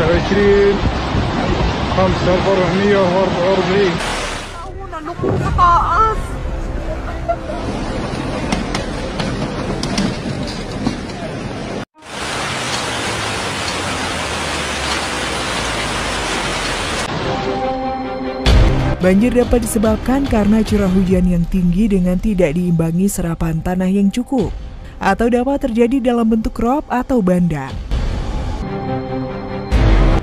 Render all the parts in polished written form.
29 5444. Naloko sa taas. Banjir dapat disebabkan karena curah hujan yang tinggi dengan tidak diimbangi serapan tanah yang cukup, atau dapat terjadi dalam bentuk rob atau bandang.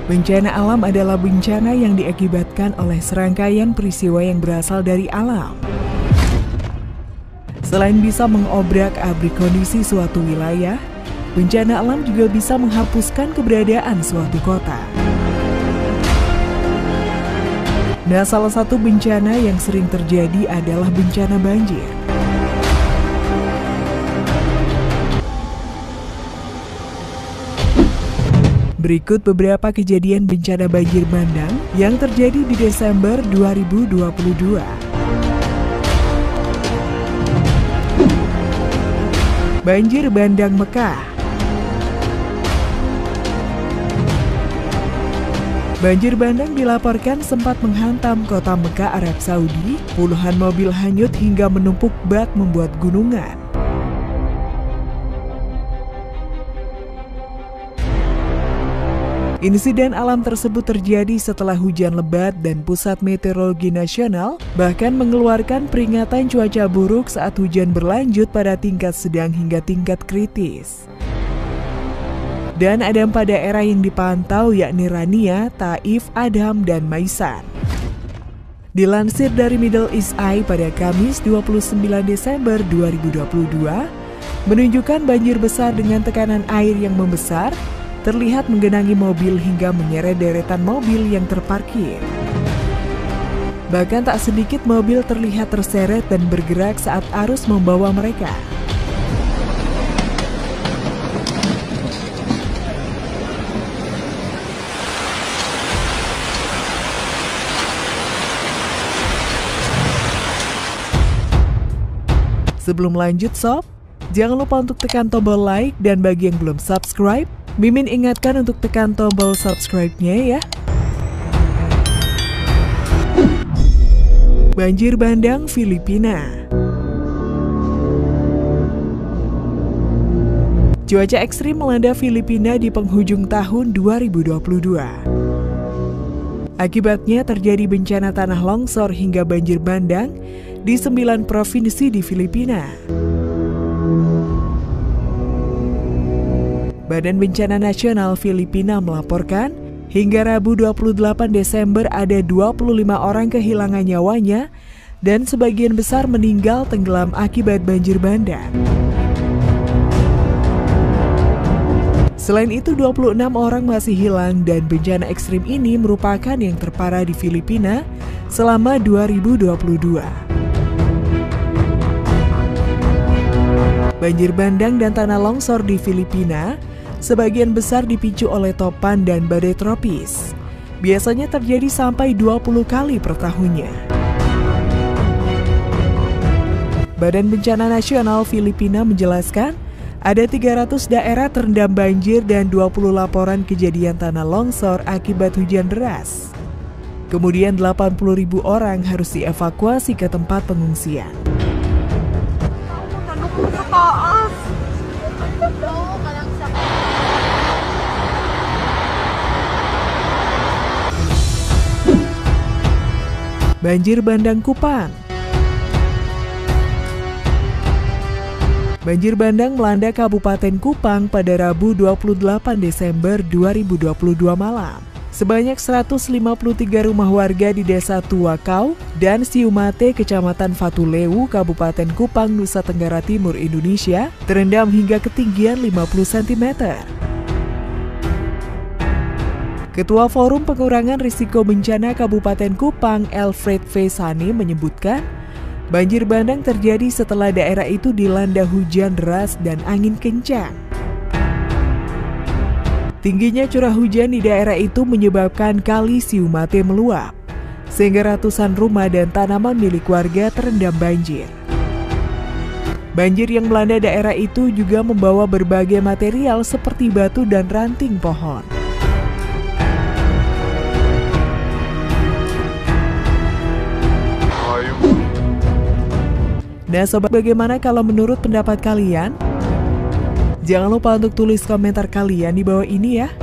Bencana alam adalah bencana yang diakibatkan oleh serangkaian peristiwa yang berasal dari alam. Selain bisa mengobrak-abrik kondisi suatu wilayah, bencana alam juga bisa menghapuskan keberadaan suatu kota. Nah, salah satu bencana yang sering terjadi adalah bencana banjir. Berikut beberapa kejadian bencana banjir bandang yang terjadi di Desember 2022. Banjir bandang Mekah. Banjir bandang dilaporkan sempat menghantam kota Mekah, Arab Saudi. Puluhan mobil hanyut hingga menumpuk bak membuat gunungan. Insiden alam tersebut terjadi setelah hujan lebat dan Pusat Meteorologi Nasional bahkan mengeluarkan peringatan cuaca buruk saat hujan berlanjut pada tingkat sedang hingga tingkat kritis. Dan ada 4 daerah yang dipantau, yakni Rania, Taif, Adam, dan Maisan. Dilansir dari Middle East Eye pada Kamis 29 Desember 2022, menunjukkan banjir besar dengan tekanan air yang membesar, terlihat menggenangi mobil hingga menyeret deretan mobil yang terparkir. Bahkan tak sedikit mobil terlihat terseret dan bergerak saat arus membawa mereka. Sebelum lanjut sob, jangan lupa untuk tekan tombol like, dan bagi yang belum subscribe, Mimin ingatkan untuk tekan tombol subscribe-nya ya. Banjir bandang Filipina. Cuaca ekstrim melanda Filipina di penghujung tahun 2022. Akibatnya terjadi bencana tanah longsor hingga banjir bandang di 9 provinsi di Filipina. Badan Bencana Nasional Filipina melaporkan, hingga Rabu 28 Desember ada 25 orang kehilangan nyawanya dan sebagian besar meninggal tenggelam akibat banjir bandang. Selain itu, 26 orang masih hilang dan bencana ekstrim ini merupakan yang terparah di Filipina selama 2022. Banjir bandang dan tanah longsor di Filipina sebagian besar dipicu oleh topan dan badai tropis. Biasanya terjadi sampai 20 kali per tahunnya. Badan Bencana Nasional Filipina menjelaskan, ada 300 daerah terendam banjir dan 20 laporan kejadian tanah longsor akibat hujan deras. Kemudian 80.000 orang harus dievakuasi ke tempat pengungsian. Banjir bandang Kupang. Banjir bandang melanda Kabupaten Kupang pada Rabu 28 Desember 2022 malam. Sebanyak 153 rumah warga di Desa Tuakau dan Siumate, Kecamatan Fatuleu, Kabupaten Kupang, Nusa Tenggara Timur, Indonesia, terendam hingga ketinggian 50 cm. Ketua Forum Pengurangan Risiko Bencana Kabupaten Kupang, Alfred Vesani, menyebutkan, banjir bandang terjadi setelah daerah itu dilanda hujan deras dan angin kencang. Tingginya curah hujan di daerah itu menyebabkan kali Siumate meluap, sehingga ratusan rumah dan tanaman milik warga terendam banjir. Banjir yang melanda daerah itu juga membawa berbagai material seperti batu dan ranting pohon. Ayo. Nah sobat, bagaimana kalau menurut pendapat kalian? Jangan lupa untuk tulis komentar kalian di bawah ini ya.